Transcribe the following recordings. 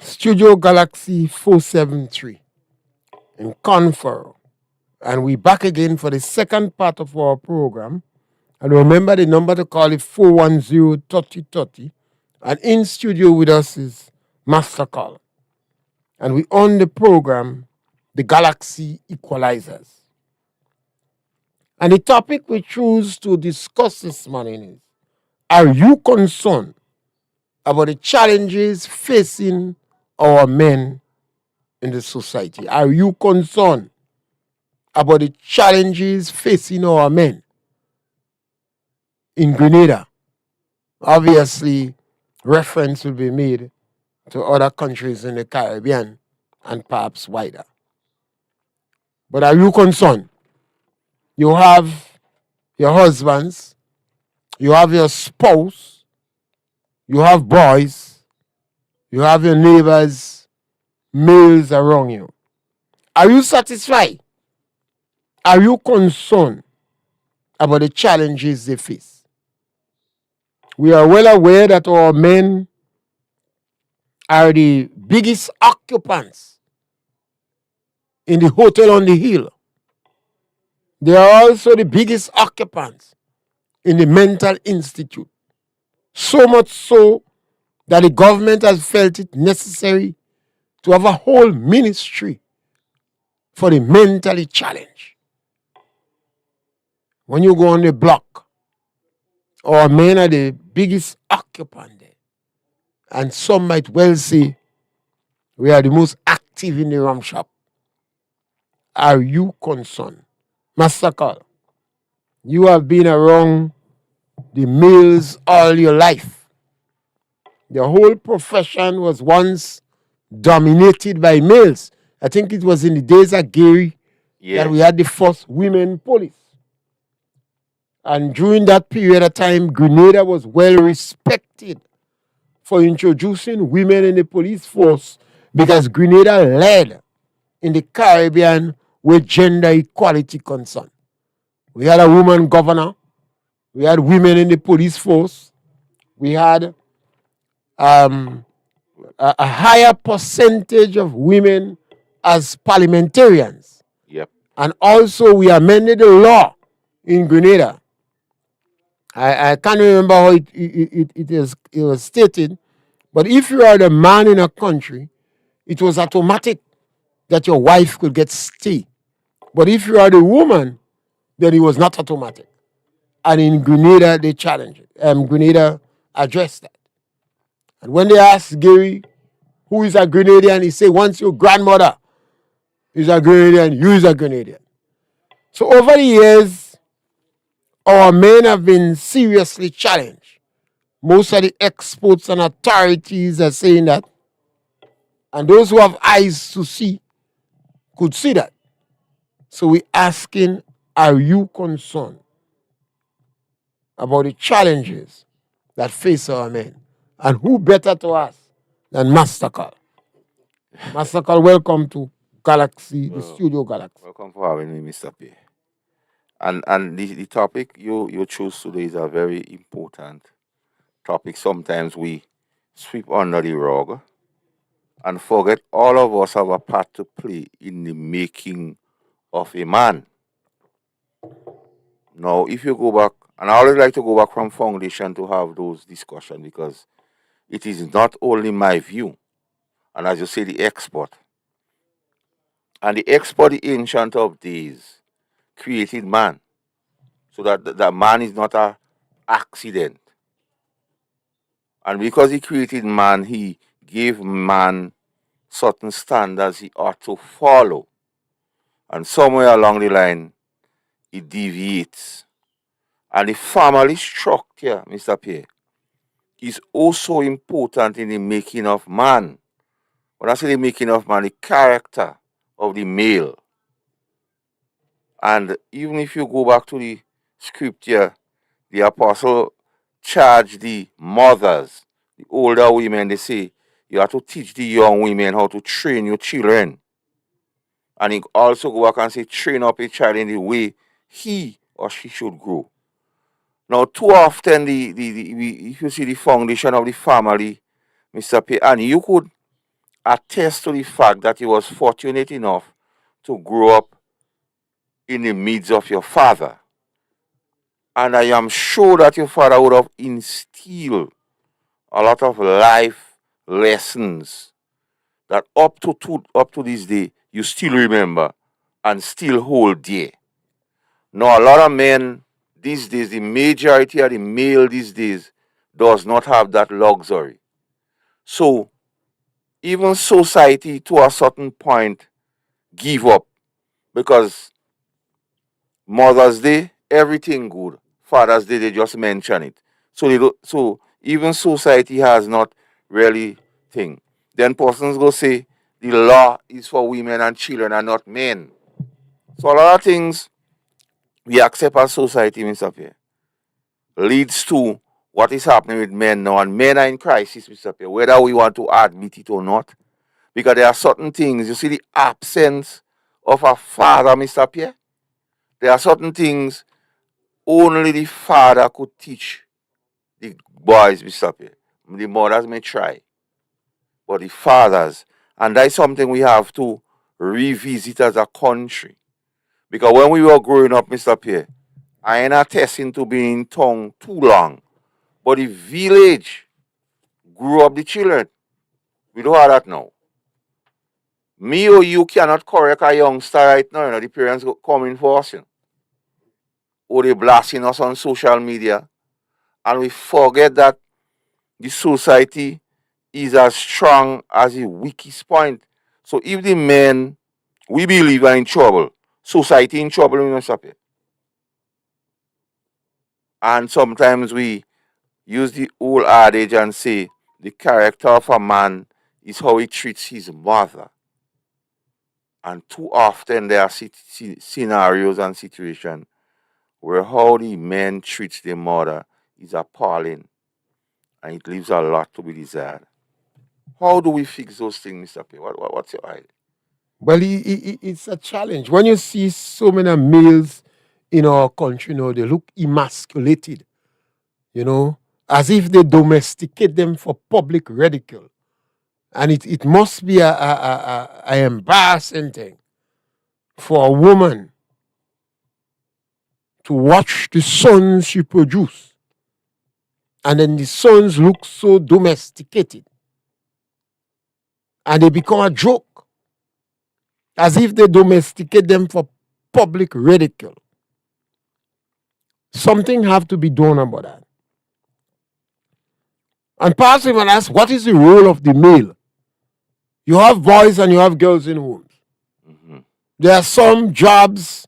Studio Galaxy 473 in Confer. And we back again for the second part of our program. And remember the number to call is 410-3030. And in studio with us is Master Call. And we on the program, the Galaxy Equalizers. And the topic we choose to discuss this morning is, are you concerned about the challenges facing our men in the society? Are you concerned about the challenges facing our men in Grenada? Obviously, reference will be made to other countries in the Caribbean and perhaps wider. But are you concerned? You have your husbands, you have your spouse, you have boys, you have your neighbors, males around you. Are you satisfied? Are you concerned about the challenges they face? We are well aware that our men are the biggest occupants in the hotel on the hill. They are also the biggest occupants in the mental institute. So much so that the government has felt it necessary to have a whole ministry for the mentally challenged. When you go on the block, our men are the biggest occupant there. And some might well say we are the most active in the rum shop. Are you concerned? Master Call, you have been around the males all your life. The whole profession was once dominated by males. I think it was in the days of Gary that we had the first women police. And during that period of time, Grenada was well respected for introducing women in the police force because Grenada led in the Caribbean with gender equality concern. We had a woman governor. We had women in the police force. We had a higher percentage of women as parliamentarians. Yep. And also we amended the law in Grenada. I can't remember how it was stated, but if you are the man in a country, it was automatic that your wife could get stay. But if you are the woman, then it was not automatic. And in Grenada, they challenged it. Grenada addressed that. And when they asked Gary, who is a Grenadian, he said, once your grandmother is a Grenadian, you is a Grenadian. So over the years, our men have been seriously challenged. Most of the experts and authorities are saying that. And those who have eyes to see could see that. So we're asking, are you concerned about the challenges that face our men? And who better to ask than Master Call? Master Call, welcome to Galaxy, the Studio Galaxy. Welcome for having me, Mr. P. And the topic you choose today is a very important topic. Sometimes we sweep under the rug and forget all of us have a part to play in the making of a man. Now, if you go back, and I always like to go back from foundation to have those discussions because it is not only my view, and as you say, the expert. And the expert, the ancient of days, created man. So that man is not an accident. And because he created man, he gave man certain standards he ought to follow. And somewhere along the line, it deviates. And the family structure, Mr. Pierre, is also important in the making of man. When I say the making of man, the character of the male. And even if you go back to the scripture, the apostle charged the mothers, the older women, they say, you have to teach the young women how to train your children. And he also go back and say, train up a child in the way he or she should grow. Now, too often, if you see the foundation of the family, Mr. P, and you could attest to the fact that you was fortunate enough to grow up in the midst of your father. And I am sure that your father would have instilled a lot of life lessons that up to this day you still remember and still hold dear. Now, a lot of men these days, the majority of the male these days, does not have that luxury. So even society to a certain point give up because Mother's Day, everything good. Father's Day, they just mention it. So so even society has not really thing. Then persons go say the law is for women and children and not men. So a lot of things we accept as society, Mr. Pierre, leads to what is happening with men now. And men are in crisis, Mr. Pierre, whether we want to admit it or not. Because there are certain things, you see the absence of a father, Mr. Pierre. There are certain things only the father could teach the boys, Mr. Pierre. The mothers may try, but the fathers, and that's something we have to revisit as a country. Because when we were growing up, Mr. Pierre, I ain't attesting to being in town too long, but the village grew up the children. We don't have that now. Me or you cannot correct a youngster right now. You know, the parents coming for us, you know, or they blasting us on social media, and we forget that the society is as strong as the weakest point. So if the men we believe are in trouble, society in trouble, we must appear. And sometimes we use the old adage and say the character of a man is how he treats his mother. And too often there are scenarios and situations where how the men treats their mother is appalling and it leaves a lot to be desired. How do we fix those things, Mr. P? What's your idea? Well, it's a challenge. When you see so many males in our country, they look emasculated, as if they domesticate them for public ridicule. And it must be a embarrassing thing for a woman to watch the sons she produce. And then the sons look so domesticated. And they become a joke. As if they domesticate them for public ridicule. Something have to be done about that. And perhaps even ask, what is the role of the male? You have boys and you have girls in homes. Mm-hmm. There are some jobs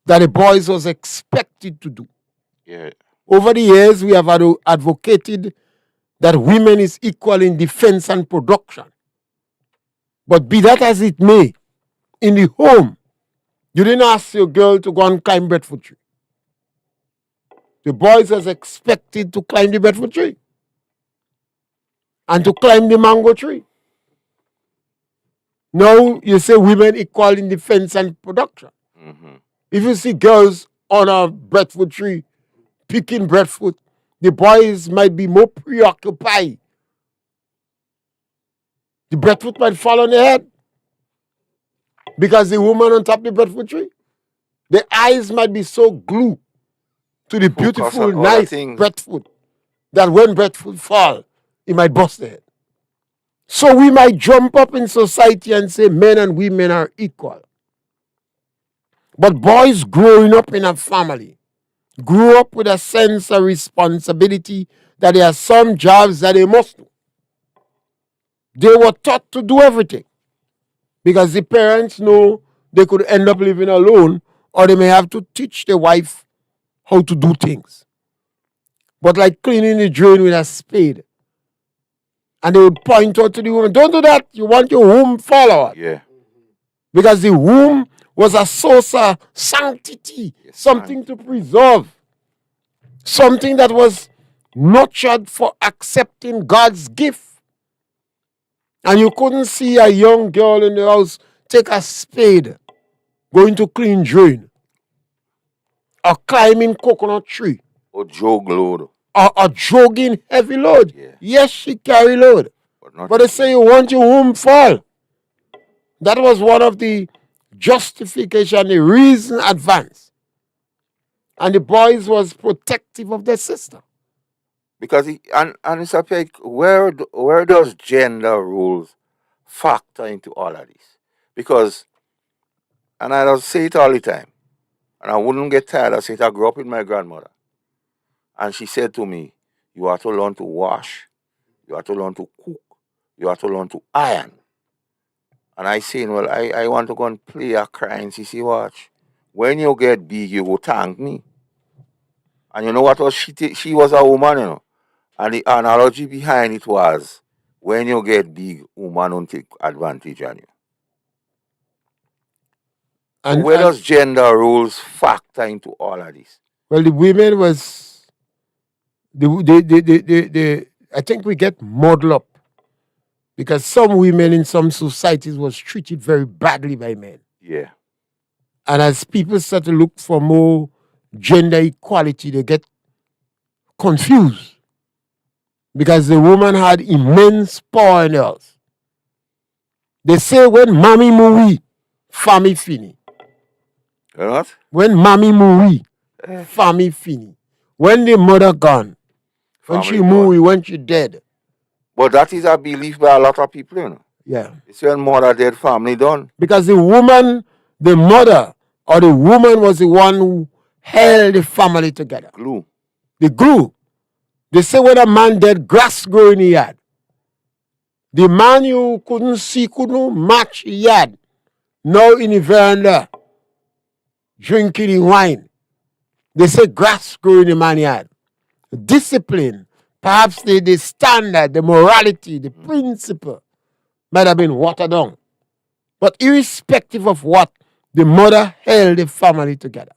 that the boys was expected to do. Yeah. Over the years, we have advocated that women is equal in defense and production. But be that as it may, in the home, you didn't ask your girl to go and climb breadfruit tree. The boys was expected to climb the breadfruit tree and to climb the mango tree. Now you say women equal in defense and production. Mm-hmm. If you see girls on a breadfruit tree picking breadfruit, the boys might be more preoccupied. The breadfruit might fall on their head because the woman on top of the breadfruit tree, the eyes might be so glued to the beautiful, nice breadfruit that when breadfruit fall, it might bust their head. So we might jump up in society and say men and women are equal. But boys growing up in a family grew up with a sense of responsibility that there are some jobs that they must do. They were taught to do everything because the parents know they could end up living alone or they may have to teach the wife how to do things. But like cleaning the drain with a spade. And they would point out to the woman, don't do that. You want your womb fall out. Yeah. Because the womb was a source of sanctity, Yes, something to preserve, something that was nurtured for accepting God's gift. And you couldn't see a young girl in the house take a spade, going to clean drain, or climbing coconut tree, Or jog load. or jogging heavy load. Yeah. Yes, she carry load. But they say you want your womb fall. That was one of the justification, the reason advance. And the boys was protective of their sister. Because and it's like where does gender roles factor into all of this? Because and I don't say it all the time, and I wouldn't get tired of saying it. I grew up with my grandmother, and she said to me, "You have to learn to wash, you have to learn to cook, you have to learn to iron." And I saying, "Well, I want to go and play a crying." She said, "Watch, when you get big, you will thank me." And you know what was she was a woman, you know. And the analogy behind it was, when you get big, woman don't take advantage on you. So where does gender roles factor into all of this? Well, the women was I think we get muddled up because some women in some societies was treated very badly by men. Yeah. And as people start to look for more gender equality, they get confused because the woman had immense power in the house. They say when mommy mourit, famille fini. What? When mommy mourit, famille fini. When the mother gone, when she mourit, when she dead. But that is a belief by a lot of people, you know. Yeah. It's when mother dead, family done. Because the woman, the mother, or the woman was the one who held the family together. Glue. The glue. They say when a man dead, grass grow in the yard. The man you couldn't see, couldn't match the yard. Now in the veranda, drinking the wine. They say grass grow in the man's yard. Discipline, perhaps the standard, the morality, the principle might have been watered down. But irrespective of what, the mother held the family together.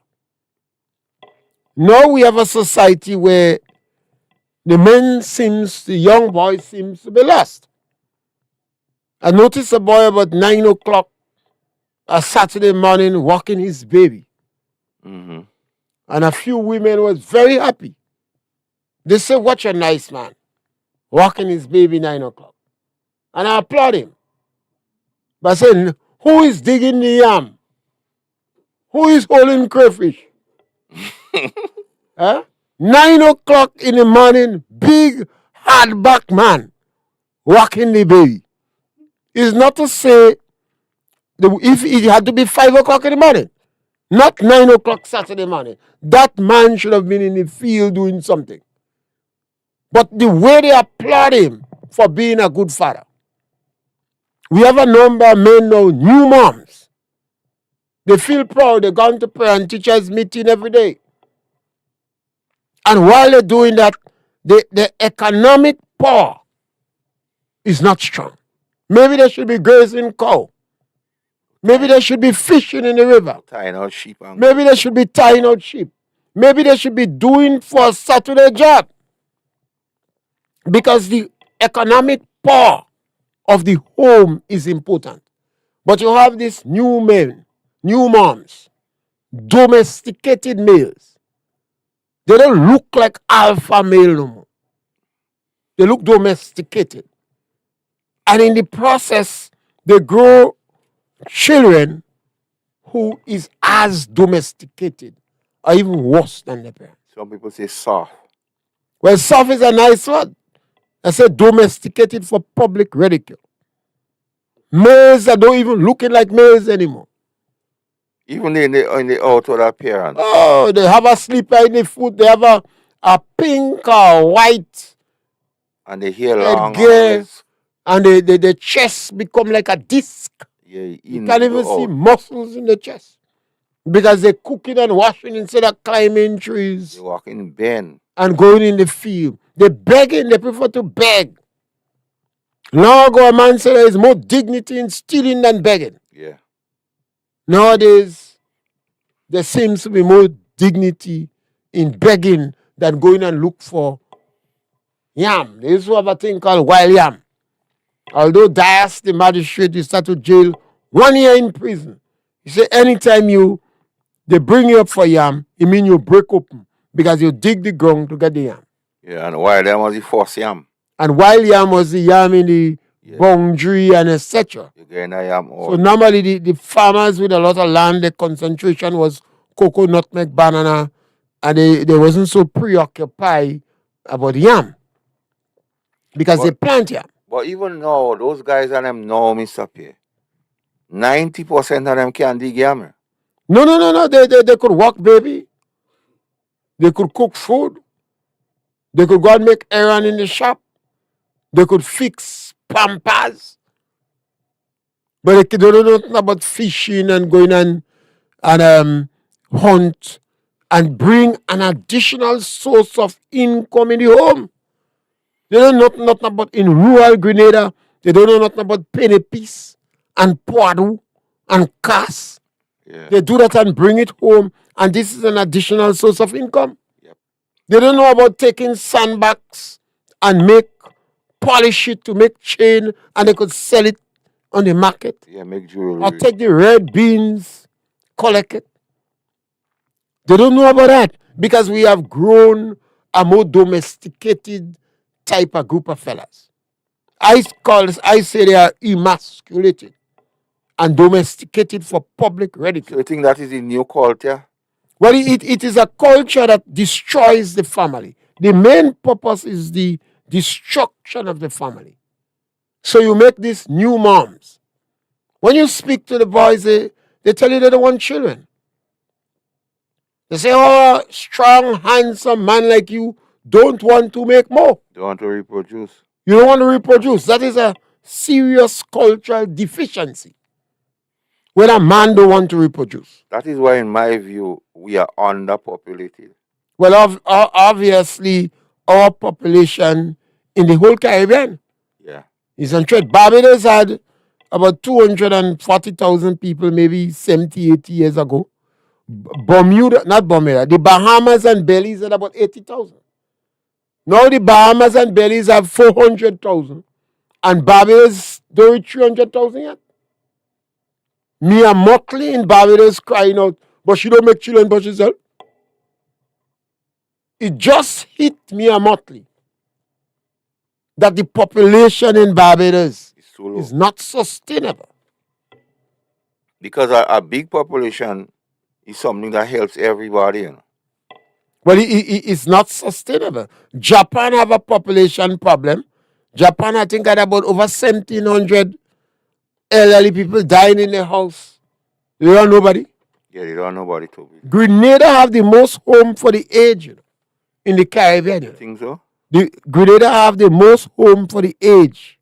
Now we have a society where the young boy seems to be lost. I noticed a boy about 9 o'clock a Saturday morning walking his baby. Mm-hmm. And a few women was very happy. They said, "What a nice man, walking his baby 9 o'clock." And I applaud him. But I said, who is digging the yam? Who is holding crayfish? Huh? 9 o'clock in the morning, big hardback man walking the baby. Is not to say if it had to be 5 o'clock in the morning, not 9 o'clock Saturday morning. That man should have been in the field doing something. But the way they applaud him for being a good father. We have a number of men now, new moms. They feel proud. They're going to parent teachers meeting every day. And while they're doing that, the economic power is not strong. Maybe they should be grazing cow. Maybe they should be fishing in the river. Tying out sheep. Maybe they should be tying out sheep. Maybe they should be doing for a Saturday job. Because the economic power of the home is important. But you have these new men, new moms, domesticated males. They don't look like alpha male no more. They look domesticated. And in the process, they grow children who is as domesticated or even worse than their parents. Some people say soft. Well, soft is a nice word. I said domesticated for public ridicule. Males that don't even looking like males anymore. Even in the outward appearance. Oh, they have a slipper in the foot. They have a pink or white. And the hair long. And the chest become like a disc. Yeah, you can't even see muscles in the chest. Because they're cooking and washing instead of climbing trees. They're walking bend. And going in the field. They're begging. They prefer to beg. Long ago, a man said there is more dignity in stealing than begging. Yeah. Nowadays, there seems to be more dignity in begging than going and look for yam. They used to have a thing called wild yam. Although Dias, the magistrate, is start to jail 1 year in prison. He said anytime they bring you up for yam, it means you break open because you dig the ground to get the yam. Yeah, and wild yam was the first yam. And wild yam was the yam in the boundary and etc. You get a yam So normally the farmers with a lot of land, the concentration was cocoa, nutmeg, banana, and they wasn't so preoccupied about yam because they plant yam. But even now, those guys and them now, Mr. P, 90% of them can't dig yam. No. They could walk, baby. They could cook food. They could go and make errand in the shop. They could fix pampers. But they don't know nothing about fishing and going and hunt and bring an additional source of income in the home. They don't know nothing about in rural Grenada. They don't know nothing about penny piece and poidu and cas. Yeah. They do that and bring it home, and this is an additional source of income. Yep. They don't know about taking sandbags and polish it to make chain, and they could sell it on the market. Yeah, make jewelry. Or take the red beans, collect it. They don't know about that because we have grown a more domesticated type of group of fellas. I say they are emasculated and domesticated for public ridicule. So you think that is a new culture? Well, it is a culture that destroys the family. The main purpose is the destruction of the family. So you make these new moms. When you speak to the boys, they tell you they don't want children. They say, oh, strong, handsome man like you don't want to make more. Don't want to reproduce. You don't want to reproduce. That is a serious cultural deficiency when a man don't want to reproduce. That is why, in my view, we are underpopulated. Well, obviously, our population in the whole Caribbean is on trade. Barbados had about 240,000 people maybe 70, 80 years ago. The Bahamas and Belize had about 80,000. Now the Bahamas and Belize have 400,000. And Barbados don't reach 300,000 yet. Mia Mockley in Barbados crying out, but she don't make children but herself. It just hit Mia Mockley that the population in Barbados is not sustainable. Because a big population is something that helps everybody. You know? Well, it's not sustainable. Japan have a population problem. Japan, I think, had about over 1,700 elderly people dying in their house. They don't have nobody. Yeah, they don't have nobody to be. Grenada have the most home for the aged in the Caribbean. You think so? Grenada have the most home for the aged.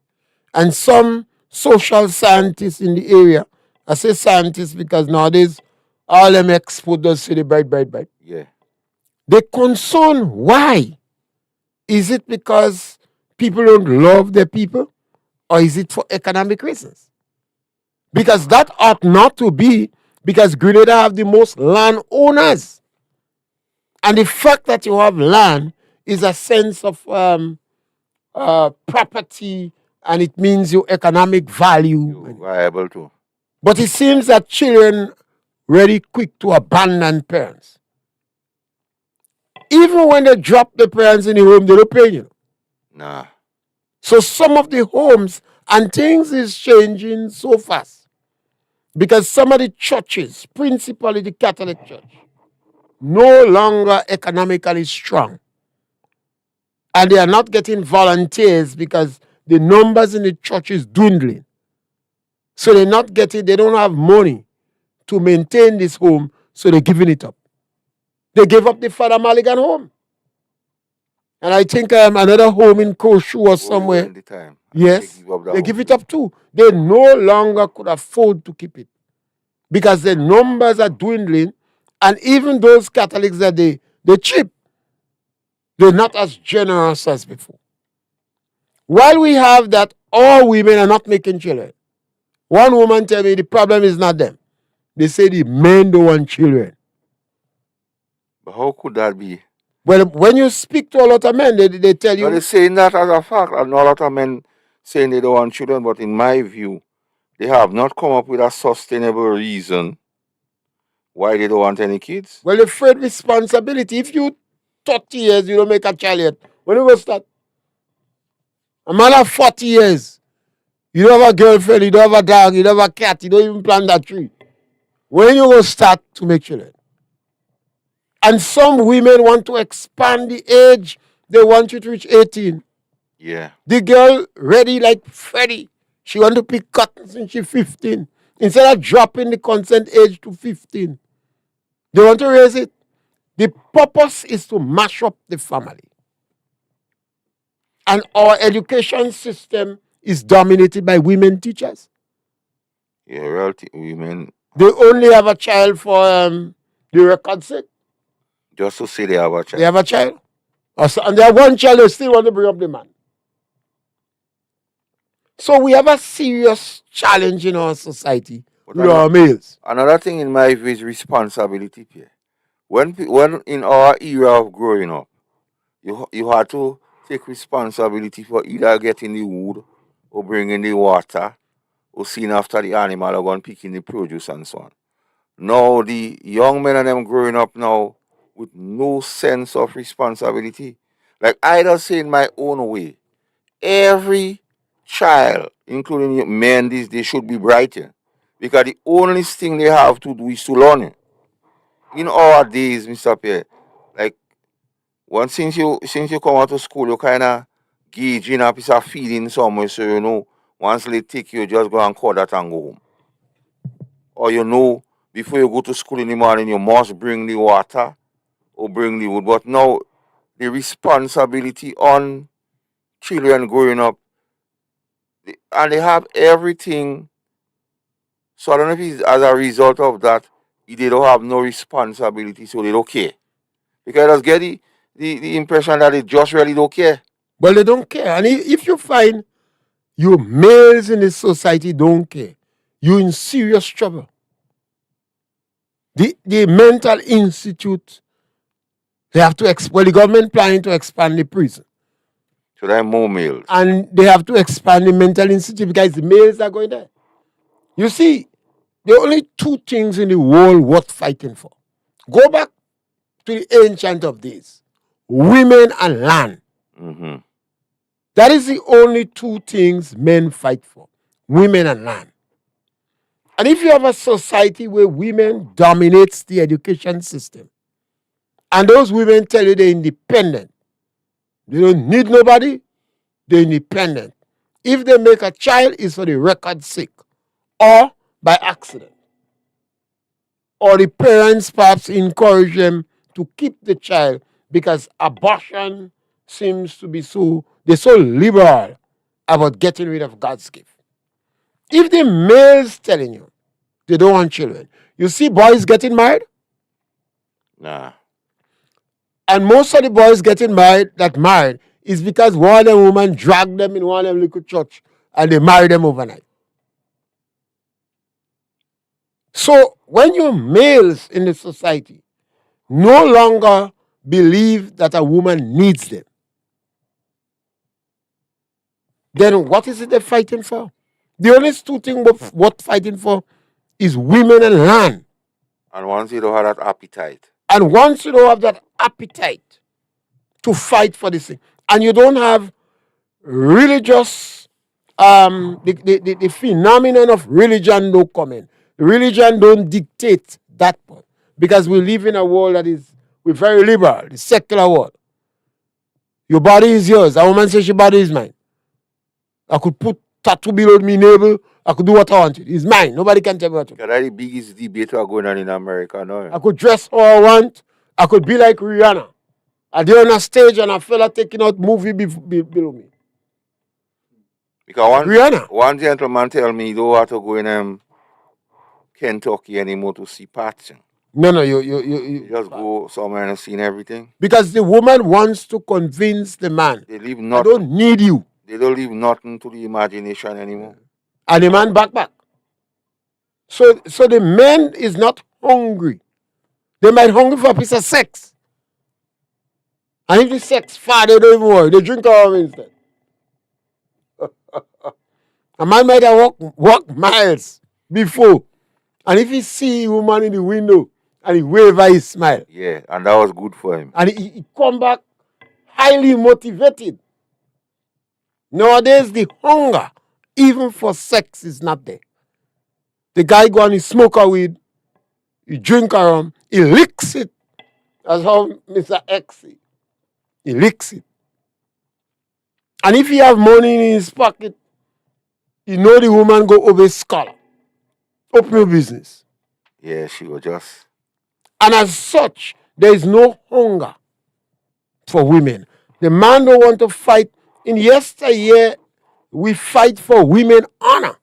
And some social scientists in the area, I say scientists because nowadays all them export does see the bright. Yeah. They concern why. Is it because people don't love their people? Or is it for economic reasons? Because that ought not to be, because Grenada have the most land owners. And the fact that you have land is a sense of property, and it means your economic value. You're viable too. But it seems that children very quick to abandon parents. Even when they drop the parents in the home, they don't pay you. Nah. So some of the homes and things is changing so fast. Because some of the churches, principally the Catholic Church, no longer economically strong. And they are not getting volunteers because the numbers in the church is dwindling. So they don't have money to maintain this home, so they're giving it up. They gave up the Father Mulligan home. And I think another home in Koshu or somewhere. Yes, they give it up too. They no longer could afford to keep it because the numbers are dwindling, and even those Catholics that they cheap, they're not as generous as before. While we have that, all women are not making children. One woman tell me the problem is not them. They say the men don't want children. But how could that be? Well, when you speak to a lot of men, they tell Well, you. they're saying that as a fact, and a lot of men saying they don't want children, but in my view, they have not come up with a sustainable reason why they don't want any kids. Well, the afraid responsibility. If you 30 years, you don't make a child yet. When you go start? A man of 40 years. You don't have a girlfriend, you don't have a dog, you don't have a cat, you don't even plant that tree. When you go start to make children? And some women want to expand the age. They want you to reach 18. Yeah. The girl ready like Freddie. She want to pick cotton since she's 15. Instead of dropping the consent age to 15. They want to raise it. The purpose is to mash up the family. And our education system is dominated by women teachers. Yeah, women. They only have a child for the record's sake. Just to say they have a child. They have a child. And they have one child, they still want to bring up the man. So we have a serious challenge in our society with our males. Another thing in my view is responsibility, Pierre. When in our era of growing up, you had to take responsibility for either getting the wood or bringing the water or seeing after the animal or going picking the produce and so on. Now the young men and them growing up now with no sense of responsibility. Like I just say in my own way, every child, including men these days, should be brighter. Because the only thing they have to do is to learn. In our days, Mr. Pierre, like once since you come out of school, you kinda gauging a piece of feeding somewhere, so you know once they take you, just go and call that and go home. Or you know, before you go to school in the morning, you must bring the water or bring the wood. But now the responsibility on children growing up, and they have everything. So I don't know if it's as a result of that, they don't have no responsibility, so they don't care. Because I just get the impression that they just really don't care. Well, they don't care. And if you find you males in this society don't care, you're in serious trouble. The mental institute, they have to the government planning to expand the prison. So there are more males. And they have to expand the mental institute because the males are going there. You see, there are only two things in the world worth fighting for. Go back to the ancient of days. Women and land. Mm-hmm. That is the only two things men fight for. Women and land. And if you have a society where women dominates the education system, and those women tell you they're independent, they don't need nobody, they're independent. If they make a child, it's for the record's sake, or by accident. Or the parents perhaps encourage them to keep the child because abortion seems to be they're so liberal about getting rid of God's gift. If the male's telling you they don't want children, you see boys getting married? Nah. And most of the boys getting married is because one of them woman dragged them in one of them little church and they marry them overnight. So when you males in the society no longer believe that a woman needs them, then what is it they're fighting for? The only two things worth fighting for is women and land. And once you don't have that appetite. And once you don't have that appetite to fight for this thing, and you don't have religious, the phenomenon of religion don't come in. Religion don't dictate that part. Because we live in a world we're very liberal, the secular world. Your body is yours. A woman says your body is mine. I could put tattoo below me navel. I could do what I want. It's mine. Nobody can tell me what to do. That's the biggest debate going on in America now. I could dress how I want. I could be like Rihanna. I did on a stage and a fella taking out movie below me. Because Rihanna. One gentleman tell me you don't have to go in Kentucky anymore to see Patsy. No, you just go somewhere and see everything. Because the woman wants to convince the man. They leave nothing. I don't need you. They don't leave nothing to the imagination anymore. And the man back. So the man is not hungry. They might hungry for a piece of sex. And if the sex far, they don't even worry. They drink alcohol instead. A man might have walk miles before. And if he see a woman in the window and he wave and he smile. Yeah, and that was good for him. And he come back highly motivated. Nowadays, the hunger, even for sex, is not there. The guy go and he smoke a weed, he drink a rum, he licks it. That's how Mr. X say. He licks it. And if he have money in his pocket, you know the woman go over scholar. Open your business. Yeah, she was just. And as such, there is no hunger for women. The man don't want to fight. In yesteryear, we fight for women honor.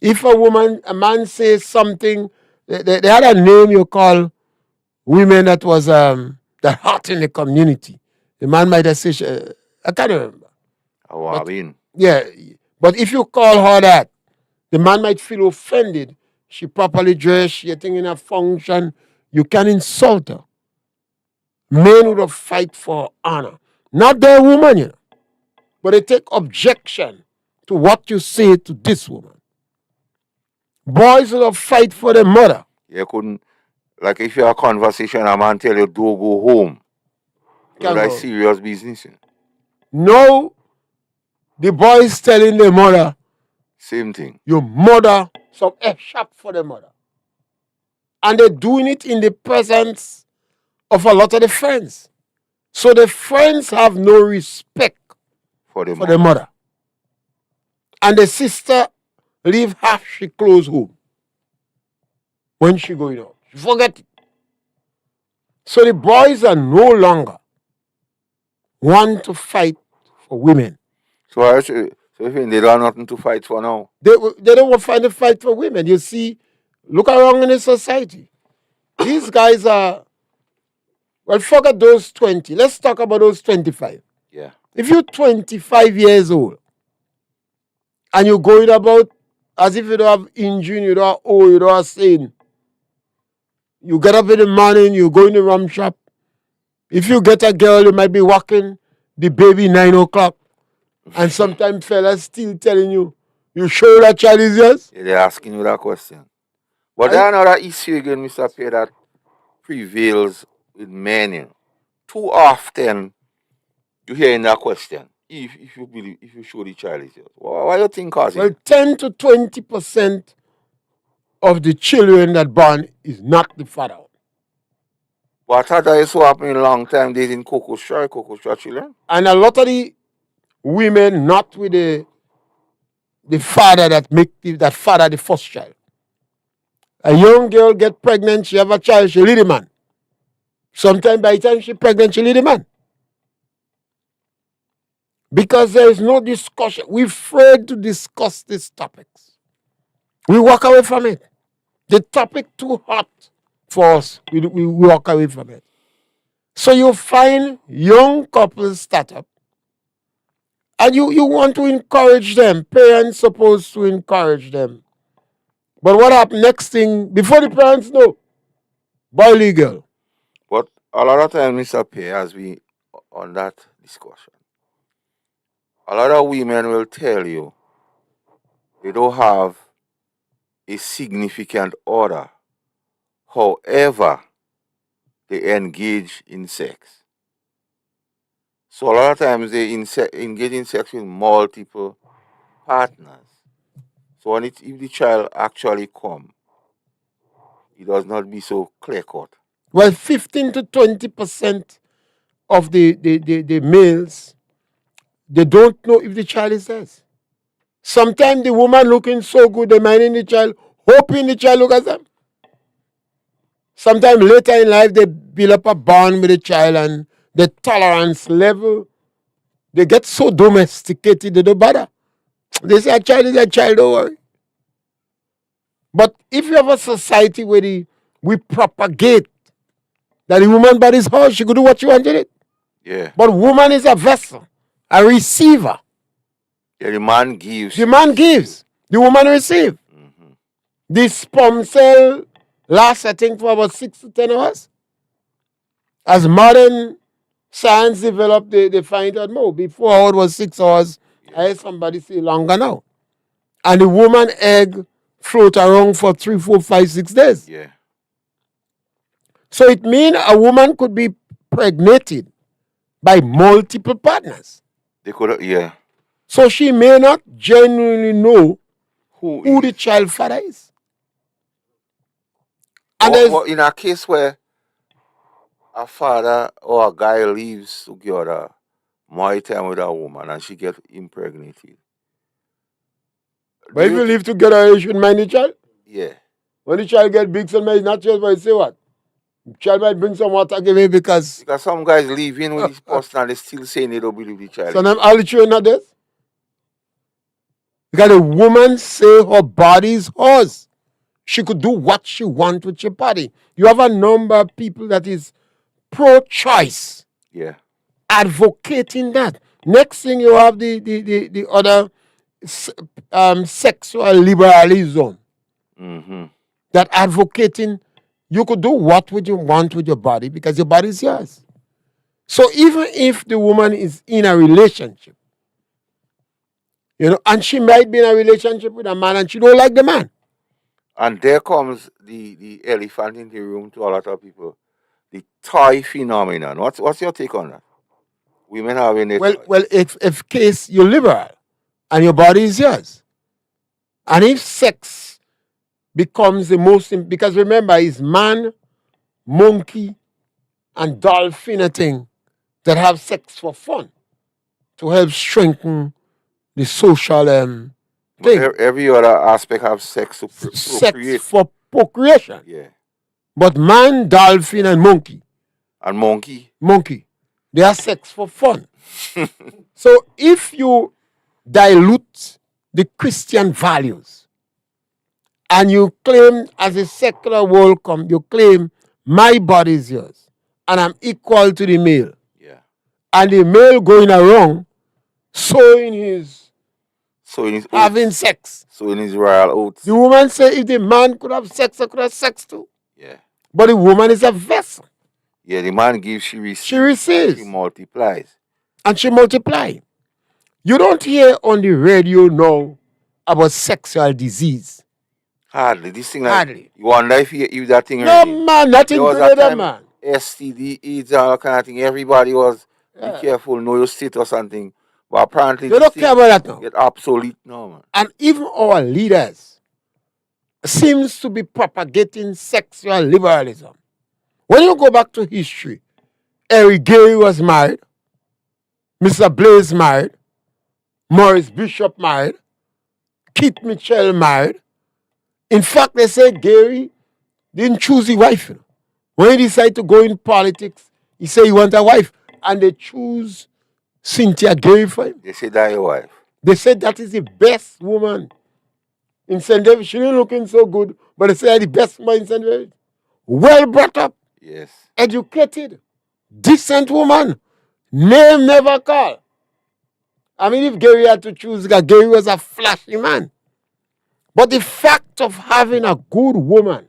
If a man says something, they had a name you call women that was that hot in the community. The man might have said, I can't remember. Yeah, but if you call her that, the man might feel offended. She properly dressed, she attending a function. You can insult her. Men would fight for honor. Not their woman, you know. But they take objection to what you say to this woman. Boys would fight for their mother. You couldn't, like if you have a conversation, a man tell you, don't go home. That's serious business. You know? No, the boys telling their mother, same thing. Your mother, some F sharp for the mother. And they're doing it in the presence of a lot of the friends. So the friends have no respect for the mother. And the sister leave half she close home when she going out. She forget it. So the boys are no longer want to fight for women. So if they don't have nothing to fight for now. They don't want to find a fight for women. You see, look around in the society. These guys are, well, forget those 20. Let's talk about those 25. Yeah. If you're 25 years old and you're going about as if you don't have injury, you don't have oil, you don't have sin. You get up in the morning, you go in the rum shop. If you get a girl, you might be walking the baby 9 o'clock. And sometimes fellas still telling you, you sure that child is yours? Yeah, they're asking you that question. But there's another issue again, Mr. Pierre, that prevails with men. You know. Too often, you hear that question. If you show the child is yours, why do you think causing? Well, 10 to 20% of the children that born is not the father. But I thought that so happening a long time days in Cocoa Straw children. And a lot of the women not with the father that make that father the first child. A young girl get pregnant, she have a child, she leave the man. Sometimes by the time she pregnant, she leave the man. Because there is no discussion. We're afraid to discuss these topics. We walk away from it. The topic too hot for us. We walk away from it. So you find young couples start up. And you want to encourage them. Parents supposed to encourage them. But what happens next thing, before the parents know, boy legal. But a lot of times, Mr. Pierre, as we on that discussion, a lot of women will tell you they don't have a significant order. However, they engage in sex. So a lot of times they engage in sex with multiple partners. So if the child actually come, it does not be so clear cut. Well, 15 to 20% of the males, they don't know if the child is theirs. Sometimes the woman looking so good, they minding the child, hoping the child look at them. Sometimes later in life, they build up a bond with the child and the tolerance level, they get so domesticated, they don't bother. They say a child is a child, don't worry. But if you have a society where we propagate that the woman body is hers, she could do what she wanted it. Yeah. But woman is a vessel, a receiver. Yeah, the man gives. The man gives. The woman receive. Mm-hmm. The sperm cell lasts, I think, for about 6 to 10 hours. As modern science developed, they find out more. Before it was 6 hours. I heard somebody say longer now. And the woman egg float around for 3, 4, 5, 6 days. Yeah. So it means a woman could be pregnated by multiple partners. They could, yeah. So she may not genuinely know Who the child father is. And in a case where a father or a guy leaves together more time with a woman and she gets impregnated. But if you live together, you should mind the child. Yeah. When the child gets big, somebody not just but say what? The child might bring some water, give it because some guys live in with this person and they still saying they don't believe the child. So them all the children are this. Because the woman say her body is hers. She could do what she wants with your body. You have a number of people that is pro-choice. Yeah. Advocating that. Next thing you have the other sexual liberalism. Mm-hmm. That advocating you could do what would you want with your body because your body is yours. So even if the woman is in a relationship, and she might be in a relationship with a man and she don't like the man. And there comes the elephant in the room to a lot of people. The toy phenomenon. What's your take on that? Women having it. Well, if case you're liberal and your body is yours. And if sex becomes the most, because remember, it's man, monkey, and dolphin thing that have sex for fun to help strengthen the social thing. Every other aspect have sex to procreate. Sex for procreation. Yeah. But man, dolphin, and monkey. And monkey. Monkey. They have sex for fun. So if you dilute the Christian values and you claim as a secular world you claim my body is yours and I'm equal to the male. Yeah. And the male going around sowing his having sex. So in his royal oaths. The woman say if the man could have sex, I could have sex too. Yeah. But the woman is a vessel. Yeah, the man gives, she receives. She receives. She multiplies. And she multiplies. You don't hear on the radio now about sexual disease. Hardly. This thing Hardly. You wonder if that thing No, man, nothing to that, man. STD, AIDS, and all kind of thing. Everybody was, be careful, know your state or something. But apparently, they don't care about that now. Get obsolete now, man. And even our leaders seems to be propagating sexual liberalism. When you go back to history, Eric Gary was married, Mr. Blaze married, Maurice Bishop married, Keith Mitchell married. In fact, they say Gary didn't choose his wife. When he decided to go in politics, he said he wants a wife. And they choose Cynthia Gary for him. They said that your wife. They said that is the best woman in St. David. She didn't looking so good, but they said the best woman in St. David. Well brought up. Yes. Educated. Decent woman. Name never call. I mean, if Gary had to choose, Gary was a flashy man. But the fact of having a good woman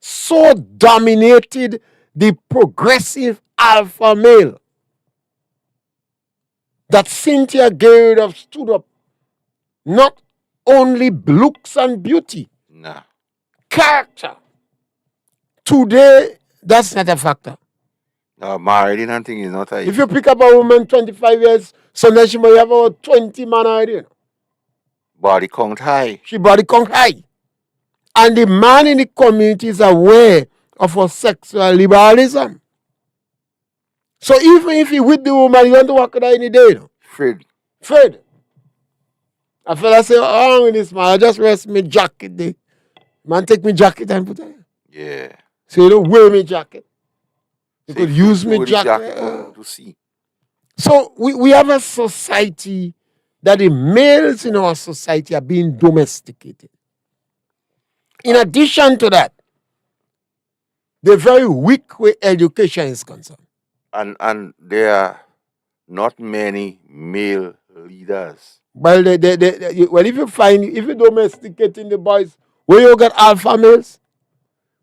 so dominated the progressive alpha male that Cynthia Gary would have stood up. Not only looks and beauty. Nah. Character. Today, that's not a factor. No, married and thing is not a issue. If you pick up a woman 25 years, sometimes she might have about 20 man already. Body count high. She body count high. And the man in the community is aware of her sexual liberalism. So even if he with the woman, you want to walk with her any day. Fred. A fella say, oh, with this man, I just rest me jacket there. Man, take me jacket and put it in. Yeah. So you don't wear me jacket. You so could use me jacket. To see. So we have a society that the males in our society are being domesticated. In addition to that, they're very weak where education is concerned. And there are not many male leaders. Well, well, if you domesticating the boys, where you get alpha males?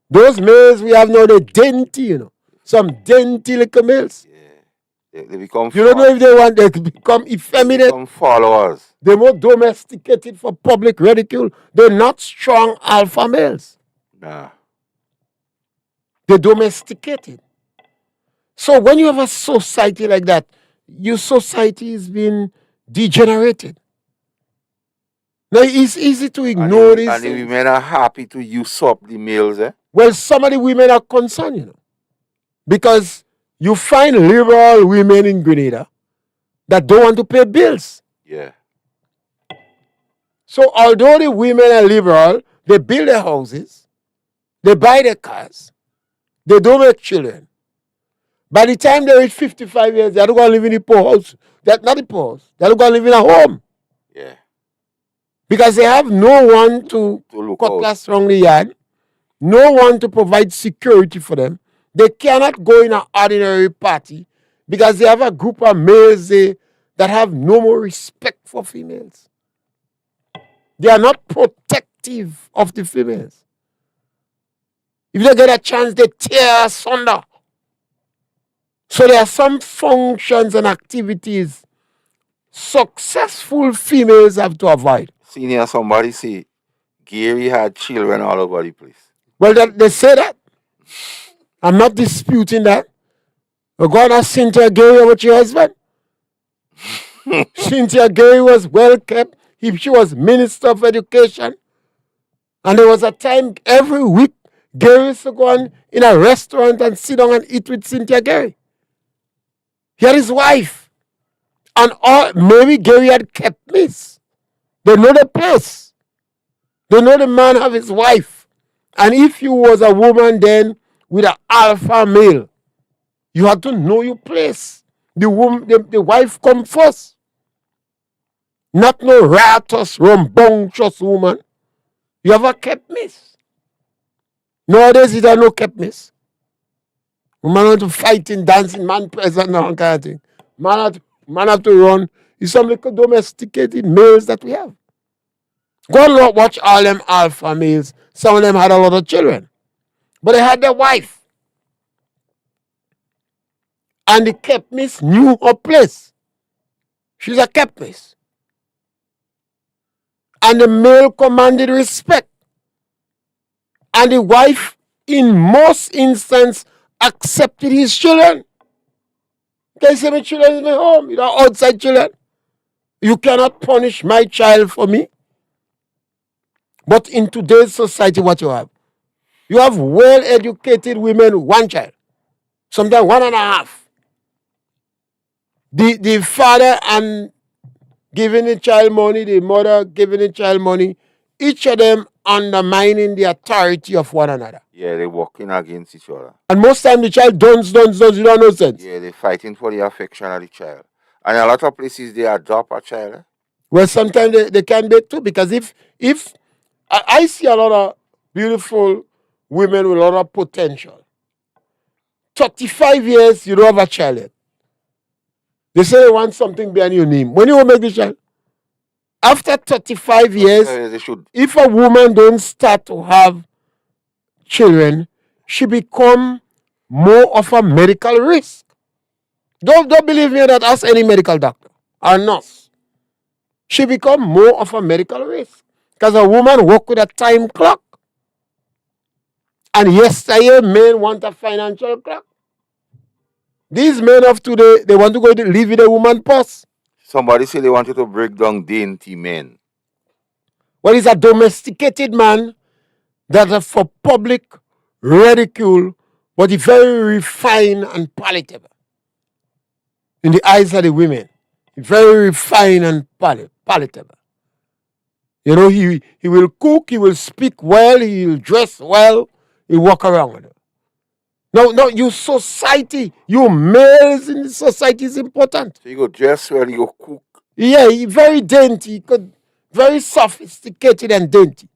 Those males we have now, they're dainty, some dainty little males. Yeah. They become You don't know if they become effeminate. They become followers. They're more domesticated for public ridicule. They're not strong alpha males. Nah. They're domesticated. So when you have a society like that, your society is being degenerated. Now it's easy to ignore these and the things. women are happy to usurp the males, eh? Well, some of the women are concerned, because you find liberal women in Grenada that don't want to pay bills. Yeah. So although the women are liberal, they build their houses, they buy their cars, they don't make children. By the time they reach 55 years, they're not going to live in the poor house. They're not the poor house. They're not going to live in a home. Yeah. Because they have no one to cutlass around the yard, no one to provide security for them. They cannot go in an ordinary party because they have a group of males that have no more respect for females. They are not protective of the females. If they get a chance, they tear asunder. So there are some functions and activities successful females have to avoid. Senior, somebody say Gary had children all over the place. Well, they say that. I'm not disputing that. But God has Cynthia Gary with your husband. Cynthia Gary was well kept. She was Minister of Education. And there was a time every week Gary used to go in a restaurant and sit down and eat with Cynthia Gary. He had his wife. And maybe Gary had kept miss. They know the place. They know the man have his wife. And if you was a woman then with an alpha male, you had to know your place. The wife come first. Not no riotous, rambunctious woman. You have a kept miss. Nowadays, it are no kept miss. Woman want to fighting, dancing, man present, and all kind of thing. Man have to run. It's some little domesticated males that we have. Go and watch all them alpha males. Some of them had a lot of children. But they had their wife. And the kept miss knew her place. She's a kept miss. And the male commanded respect. And the wife, in most instances, accepted his children. Can say my children in my home, you know, outside children. You cannot punish my child for me. But in today's society, what you have? You have well-educated women, one child. Sometimes 1.5. The father and giving the child money, the mother giving the child money, each of them undermining the authority of one another. Yeah, they're working against each other. And most time the child don't, you don't know sense. Yeah, they're fighting for the affection of the child. And a lot of places they adopt a child. Well, sometimes they can be too, because if I see a lot of beautiful women with a lot of potential. 35 years, you don't have a child yet. They say they want something behind your name. When you will make the child? After 35 years, if a woman don't start to have children, she become more of a medical risk. Don't believe me that ask any medical doctor or nurse. She become more of a medical risk. Because a woman work with a time clock. And yesterday, men want a financial clock. These men of today, they want to go to live in a woman's purse. Somebody say they wanted to break down dainty men. Well, he's a domesticated man that is for public ridicule, but he's very refined and palatable. In the eyes of the women, he's very refined and palatable. You know, he will cook, he will speak well, he will dress well, he walk around with it. No, your society, your males in the society is important. So you go dress well, you go cook. Yeah, he very dainty, very sophisticated and dainty.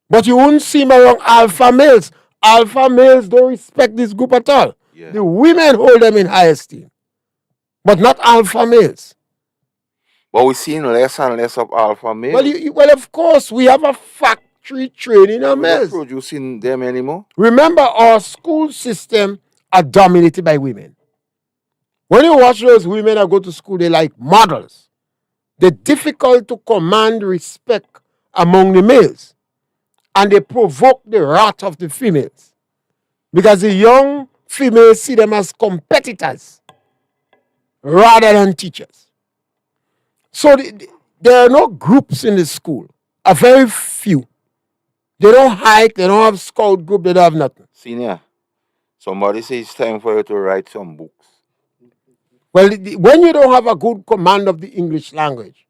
But you won't see him around alpha males. Alpha males don't respect this group at all. Yeah. The women hold them in high esteem, but not alpha males. But we're seeing less and less of alpha males. Well, of course, we have a factory training We're our not males. producing them anymore. Remember, our school system are dominated by women. When you watch those women that go to school, they're like models. They're difficult to command respect among the males. And they provoke the wrath of the females. Because the young females see them as competitors rather than teachers. So there are no groups in the school, a very few. They don't hike, they don't have scout group, they don't have nothing. Senior, somebody says it's time for you to write some books. Well, when you don't have a good command of the English language,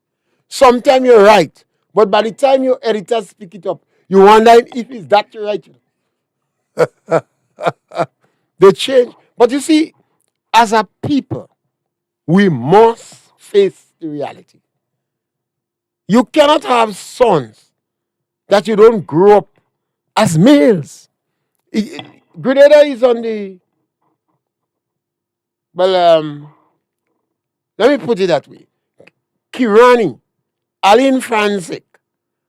sometimes you're right, but by the time your editors pick it up, you wonder if it's that you're right. They change. But you see, as a people, we must face the reality. You cannot have sons that you don't grow up as males. Grenada is on the, well, let me put it that way. Kirani, Aline Franzik,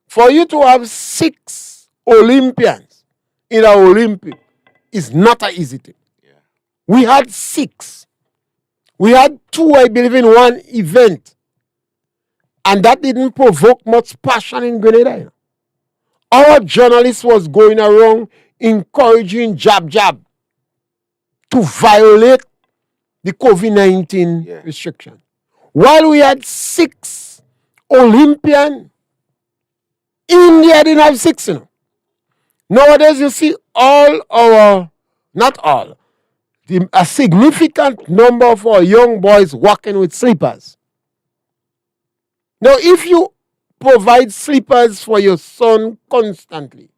for you to have 6 Olympians in an Olympic is not an easy thing. Yeah. We had 6. We had 2, I believe, in one event. And that didn't provoke much passion in Grenada. Our journalist was going around encouraging jab to violate the COVID-19 restriction. While we had 6 Olympian, India didn't have 6. Nowadays, you see not all, a significant number of our young boys walking with slippers. Now, if you provide slippers for your son constantly,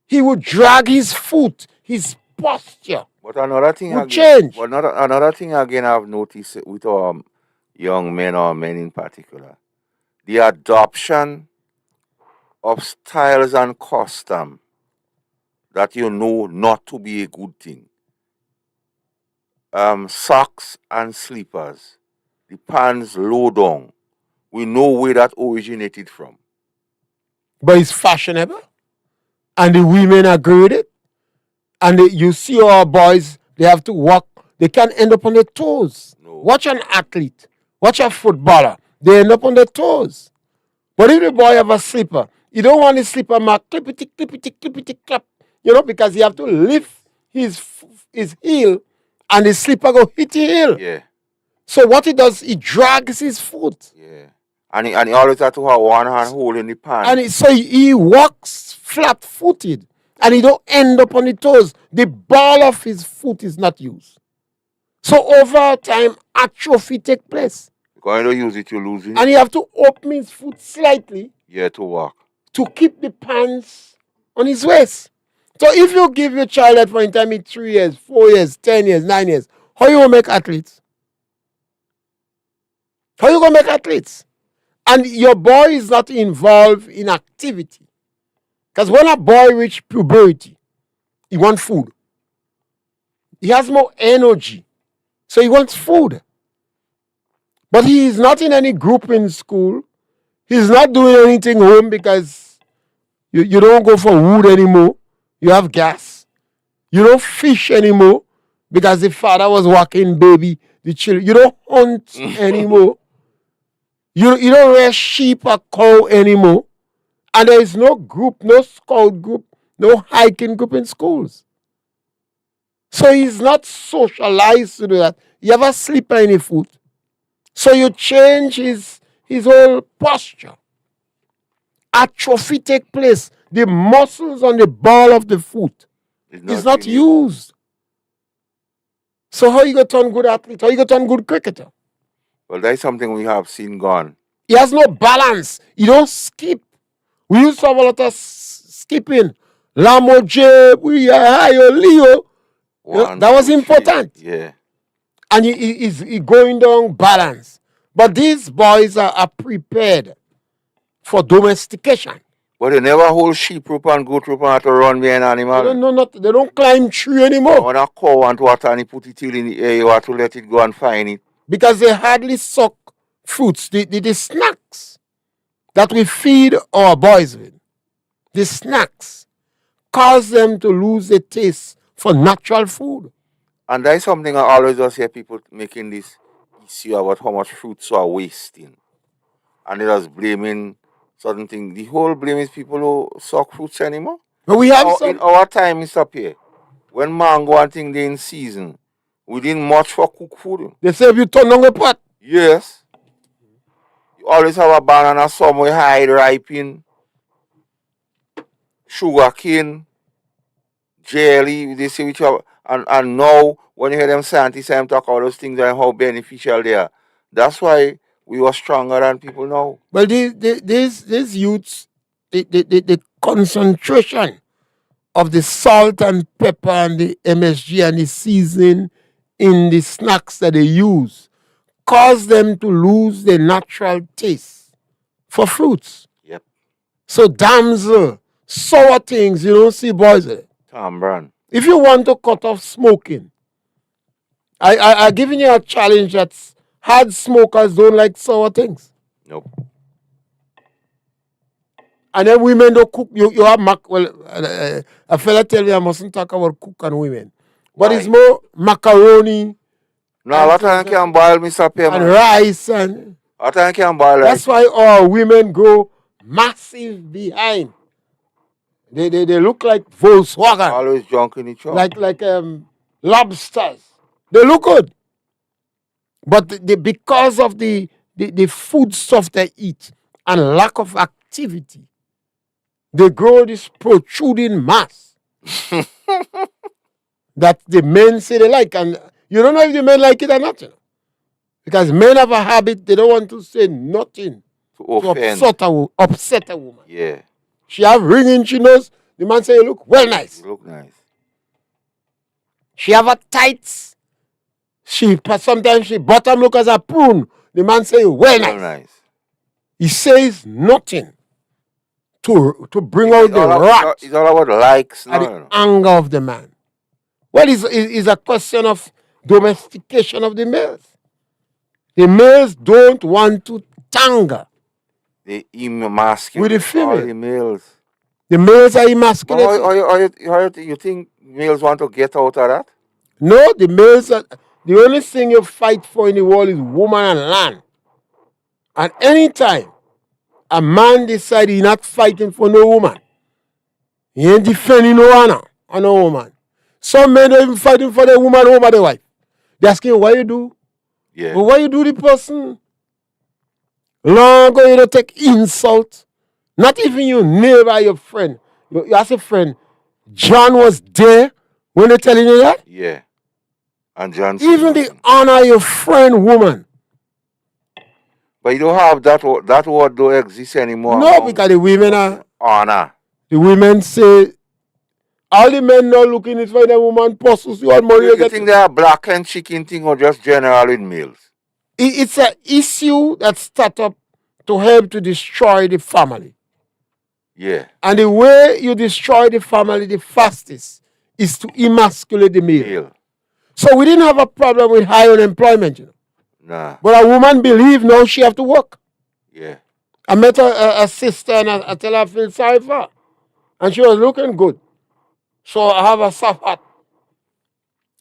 he would drag his foot, his posture. But another thing would change. But another thing again I've noticed with our young men, or men in particular, the adoption of styles and custom that you know not to be a good thing. Socks and slippers, the pants low down. We know where that originated from. But it's fashionable. And the women agree with it. And you see our boys, they have to walk. They can't end up on their toes. No. Watch an athlete. Watch a footballer. They end up on their toes. But if the boy have a slipper, you don't want his slipper mark clippity, clippity, clippity, clap. Because you have to lift his heel and the slipper go hit the heel. Yeah. So what he does, he drags his foot. Yeah. And he always has to have one hand holding the pants. And so he walks flat-footed. And he don't end up on the toes. The ball of his foot is not used. So over time, atrophy takes place. Because you don't use it, you lose it. And you have to open his foot slightly. Yeah, to walk. To keep the pants on his waist. So if you give your child that for in time in 3 years, 4 years, 10 years, 9 years, how you going to make athletes? How you going to make athletes? And your boy is not involved in activity. Because when a boy reaches puberty, he wants food. He has more energy. So he wants food. But he is not in any group in school. He's not doing anything home because you don't go for wood anymore. You have gas. You don't fish anymore because the father was walking baby, the children. You don't hunt anymore. You don't raise sheep or cow anymore. And there is no group, no scout group, no hiking group in schools. So he's not socialized to do that. You have a slipper in his foot. So you change his whole posture. Atrophy takes place. The muscles on the ball of the foot is not used. So how you going to turn good athlete? How you going to turn good cricketer? Well, that's something we have seen gone. He has no balance. He don't skip. We used to have a lot of skipping. Lamo J, Leo. That was important. Yeah. And he's going down balance. But these boys are prepared for domestication. But they never hold sheep rope and goat rope and have to run behind an animal. They don't climb tree anymore. When a cow want water and he put it in the air, you have to let it go and find it. Because they hardly suck fruits, the snacks that we feed our boys with, the snacks, cause them to lose the taste for natural food. And that is something I always just hear people making this issue about how much fruits are wasting. And they just blaming certain things. The whole blame is people who suck fruits anymore. But we have In some. our time, Mr. Pierre, when mango and thing they in season, we didn't much for cook food. They say if you turn on the pot. Yes. You always have a banana somewhere hide ripen, sugar cane, jelly, they say which have, and now when you hear them scientists talk about those things and how beneficial they are, that's why we were stronger than people now. Well, these youths, the concentration of the salt and pepper and the MSG and the seasoning in the snacks that they use cause them to lose the natural taste for fruits. Yep. So damsel, sour things, you don't see boys with it. Tom Brand. If you want to cut off smoking, I giving you a challenge that hard smokers don't like sour things. Nope. And then women don't cook. You have a fella tell me I mustn't talk about cook and women. But Why? it's more macaroni. No, a lot of them can boil, Mr. Pierre. And rice. And a lot of them can boil rice. That's why our women go massive behind. They look like Volkswagen. Always junk in each other. Like lobsters. They look good. But because of the food stuff they eat and lack of activity, they grow this protruding mass that the men say they like. And you don't know if the men like it or not. You know? Because men have a habit, they don't want to say nothing to upset a woman. Yeah. She have ring in she nose, the man say, you look well nice. You look nice. She have a tights. Sometimes she bottom look as a prune. The man say, well nice. He says nothing to bring out the wrath. It's all about likes. And the anger of the man. Well, it's a question of domestication of the males. The males don't want to tangle. They emasculate with the female. All the males. The males are emasculated. How you think males want to get out of that? No, the males are... The only thing you fight for in the world is woman and land. And anytime a man decides he's not fighting for no woman, he ain't defending no honor on no woman. Some men don't even fighting for the woman over the wife. They asking why you do. Yeah. But why you do the person? Long ago you don't take insult. Not even your neighbor, your friend. You ask a friend, John was there when they're telling you that? Yeah. And John even the honor your friend woman. But you don't have that word don't exist anymore. No, because the women are honor. The women say all the men not looking is for the woman pursues you and money. You think they are black and chicken thing or just general in males? It's an issue that start up to help to destroy the family. Yeah. And the way you destroy the family the fastest is to emasculate the male. So we didn't have a problem with high unemployment, you know. Nah. But a woman believe now she have to work. Yeah. I met a sister and I tell her I feel sorry for her. And she was looking good. So I have a soft hat.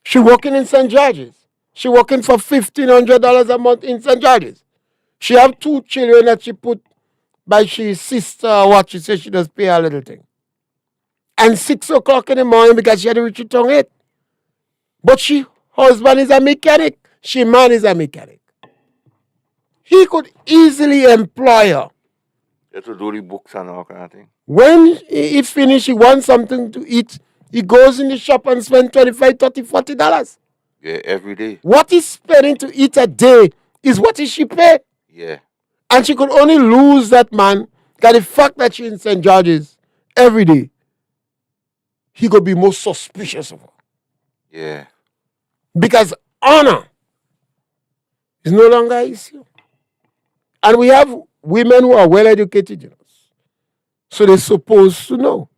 She working in St. George's. She working for $1,500 a month in St. George's. She have 2 children that she put by she sister or what she says she does pay a little thing. And 6 o'clock in the morning because she had to reach her tongue 8. But she husband is a mechanic. She man is a mechanic. He could easily employ her. You have to do the books and all kind of thing. When he finish, he wants something to eat. He goes in the shop and spends $25, $30, $40. Yeah, every day. What he's spending to eat a day is what he should pay. Yeah. And she could only lose that man because the fact that she's in St. George's every day, he could be more suspicious of her. Yeah. Because honor is no longer an issue. And we have women who are well educated, you know. So they're supposed to know.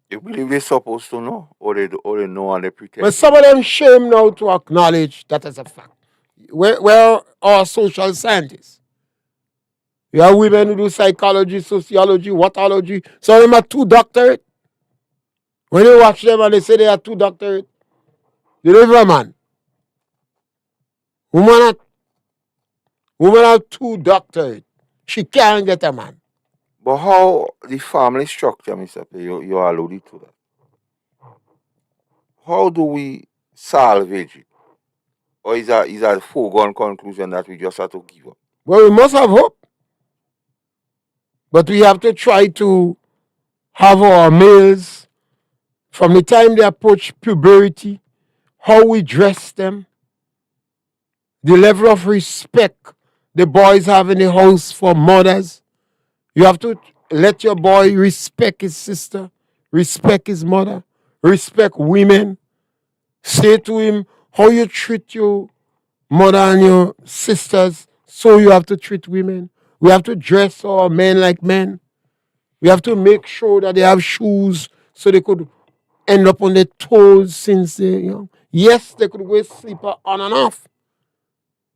You believe they're supposed to know? Or they know and they pretend? But some of them shame now to acknowledge that as a fact. where are social scientists? You have women who do psychology, sociology, watology. Some of them are two doctorate. When you watch them and they say they are two doctorate, they don't have a man. Woman have two doctorate. She can't get a man. But how the family structure, Mr. P, you alluded to that. How do we salvage it? Or is that a foregone conclusion that we just have to give up? Well, we must have hope. But we have to try to have our males, from the time they approach puberty, how we dress them, the level of respect the boys have in the house for mothers. You have to let your boy respect his sister, respect his mother, respect women. Say to him how you treat your mother and your sisters, so you have to treat women. We have to dress our men like men. We have to make sure that they have shoes so they could end up on their toes since they're young. Yes, they could wear slipper on and off,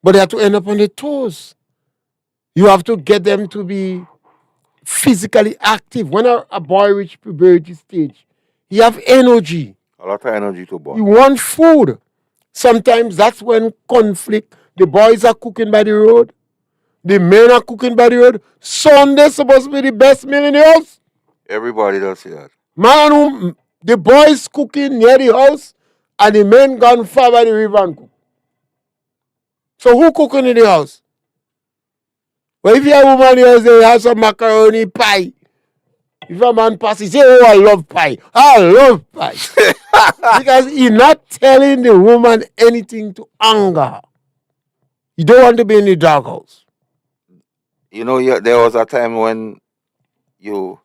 but they have to end up on their toes. You have to get them to be physically active. When a boy reaches puberty stage, he have energy. A lot of energy to He burn. want food. Sometimes that's when conflict. The boys are cooking by the road. The men are cooking by the road. Sunday supposed to be the best meal in the house. Everybody does say that. Man, the boys cooking near the house, and the men gone far by the river and cook. So who cooking in the house? Well, if you have a woman in the house, they have some macaroni pie. If a man passes, say, oh, I love pie. I love pie. Because he's not telling the woman anything to anger her. You don't want to be in the doghouse. You know, there was a time when you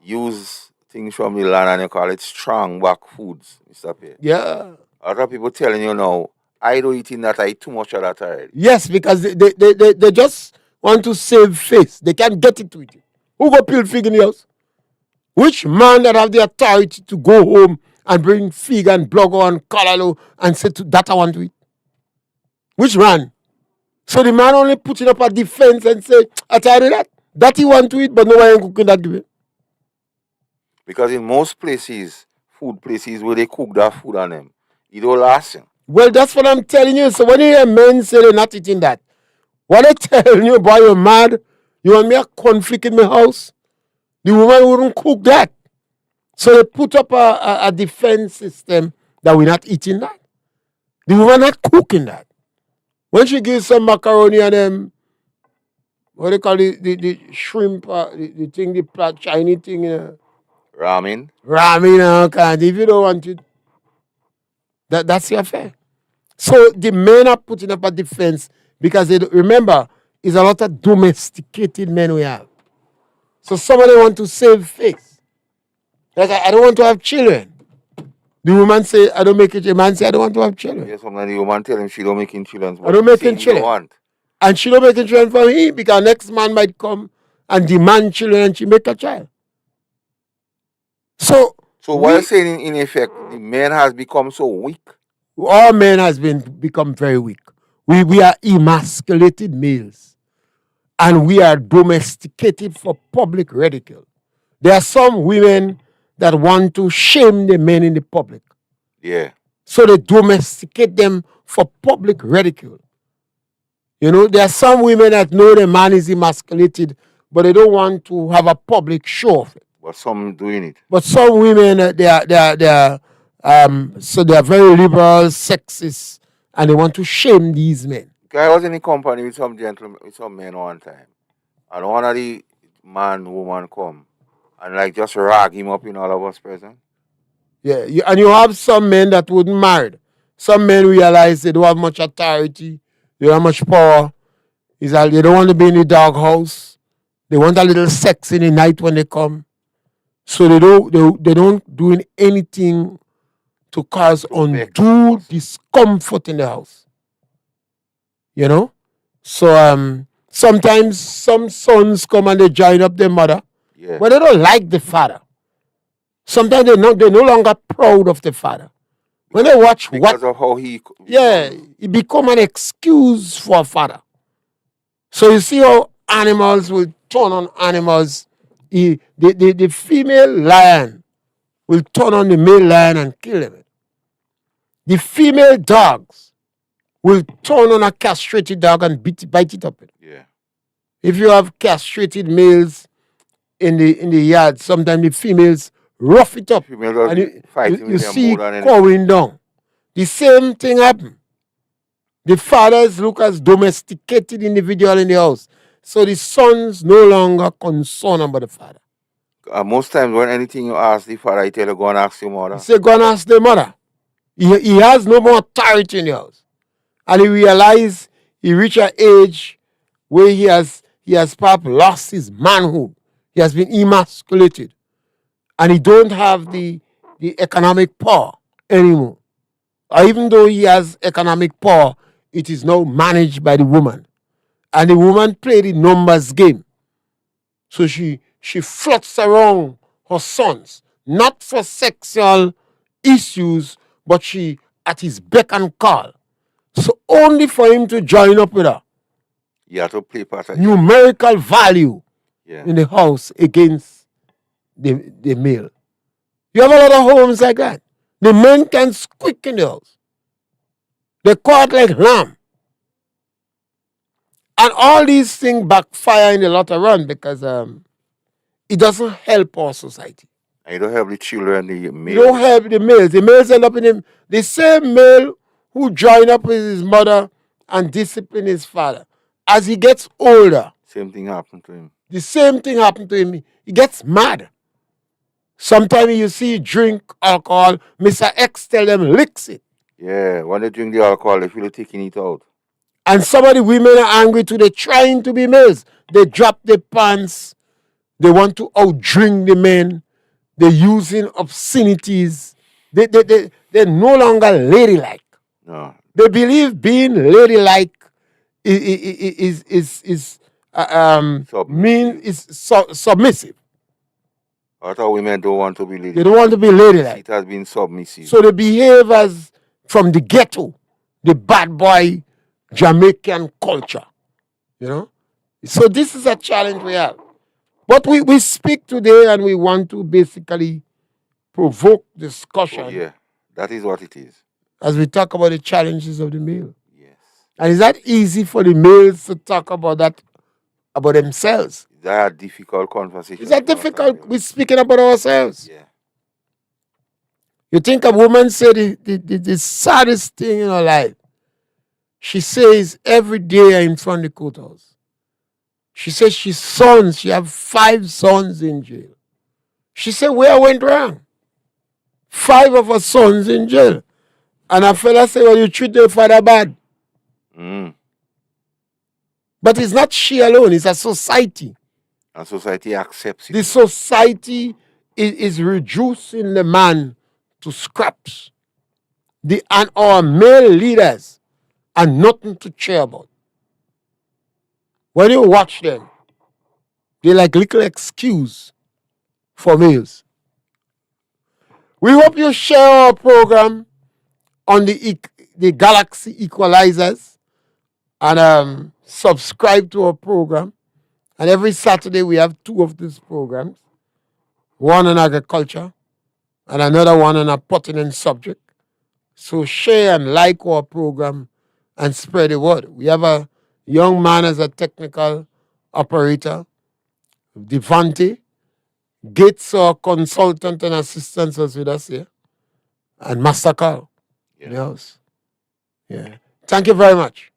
use things from the land and you call it strong back foods, Mr. P. Yeah. A lot of people telling you now, I don't eat that, I eat too much of that already. Yes, because they just want to save face. They can't get it with it. Who go peel fig in the house? Which man that have the authority to go home and bring fig and blogger and callaloo and say to that I want to eat? Which man? So the man only putting up a defense and say, I tell you that. That he want to eat, but no one ain't cooking that give it. Because in most places, food places where they cook that food on them, it don't last him. Well, that's what I'm telling you. So when you hear men say they're not eating that, what they telling you, boy, you're mad. You want me a conflict in my house? The woman wouldn't cook that. So they put up a defense system that we're not eating that. The woman not cooking that. When she gives some macaroni and what they call it, the shrimp, the thing, the Chinese thing, Ramen. Ramen, if you don't want it, that's your affair. So the men are putting up a defense because they remember, it's a lot of domesticated men we have. So somebody want to save face. Like, I don't want to have children. The woman say, I don't make it. The man say, I don't want to have children. Yes, sometimes the woman tell him she don't making children. I don't making she children. Want. And she don't making children for him because next man might come and demand children and she make a child. So what you're saying in effect, the man has become so weak. All men has become very weak. We are emasculated males. And we are domesticated for public ridicule. There are some women that want to shame the men in the public. Yeah. So they domesticate them for public ridicule. You know, there are some women that know the man is emasculated, but they don't want to have a public show of it. But some doing it. But some women, they are very liberal, sexist, and they want to shame these men. I was in a company with some gentlemen, with some men one time, and one of the woman come and like just rag him up in all of us present. Yeah, and you have some men that wouldn't marry. Some men realize they don't have much authority, they don't have much power. It's like they don't want to be in the doghouse. They want a little sex in the night when they come. So they don't do anything to cause undue discomfort in the house. You know? So sometimes some sons come and they join up their mother. Yeah. But they don't like the father. Sometimes they're no longer proud of the father. When they watch because of how he yeah, it become an excuse for a father. So you see how animals will turn on animals. The female lion will turn on the male lion and kill him. The female dogs will turn on a castrated dog and bite it up. Yeah. If you have castrated males in the yard, sometimes the females rough it up. And you see it going down. The same thing happen. The fathers look as domesticated individual in the house. So the sons no longer concerned about the father. Most times when anything you ask the father, he tell you go and ask your mother. He say go and ask the mother. He has no more authority in the house. And he realize he reach an age where he has perhaps lost his manhood. He has been emasculated. And he don't have the economic power anymore. Or even though he has economic power, it is now managed by the woman. And the woman play the numbers game. So she floats around her sons, not for sexual issues, but she at his beck and call. So only for him to join up with her. You have to play part of numerical value in the house against the male. You have a lot of homes like that. The men can squeak in the house. They caught like lamb. And all these things backfire in the lot of run because it doesn't help our society. And you don't help the children, the males. You don't help the males. The males end up in him. The same male who joined up with his mother and discipline his father. As he gets older, same thing happened to him. The same thing happened to him. He gets mad. Sometimes you see drink alcohol, Mr. X tell them licks it. Yeah, when they drink the alcohol, they feel taking it out. And some of the women are angry too. They're trying to be males. They drop their pants. They want to outdrink the men. They're using obscenities. They're no longer ladylike. No. They believe being ladylike is submissive. I thought women don't want to be ladylike. They don't want to be ladylike. It has been submissive. So they behave as from the ghetto, the bad boy Jamaican culture. You know? So this is a challenge we have. But we speak today and we want to basically provoke discussion. Oh, yeah, that is what it is. As we talk about the challenges of the male. Yes. And is that easy for the males to talk about that, about themselves? That a difficult conversation. Is that difficult? We're speaking about ourselves. Yeah. You think a woman said the saddest thing in her life. She says every day in front of the courthouse. She says she have 5 sons in jail. She said, where I went wrong? 5 of her sons in jail. And a fella said, well, you treat their father bad. Mm. But it's not she alone, it's a society. And society accepts it. The society is reducing the man to scraps. And our male leaders are nothing to cheer about. When you watch them, they're like little excuse for males. We hope you share our program on the Galaxy Equalizers and subscribe to our program. And every Saturday we have 2 of these programs. One on agriculture and another one on a pertinent subject. So share and like our program and spread the word. We have a young man as a technical operator, Devante. Gates, our consultant and assistant, was with us here. And Master Carl in the house. Yeah. Thank you very much.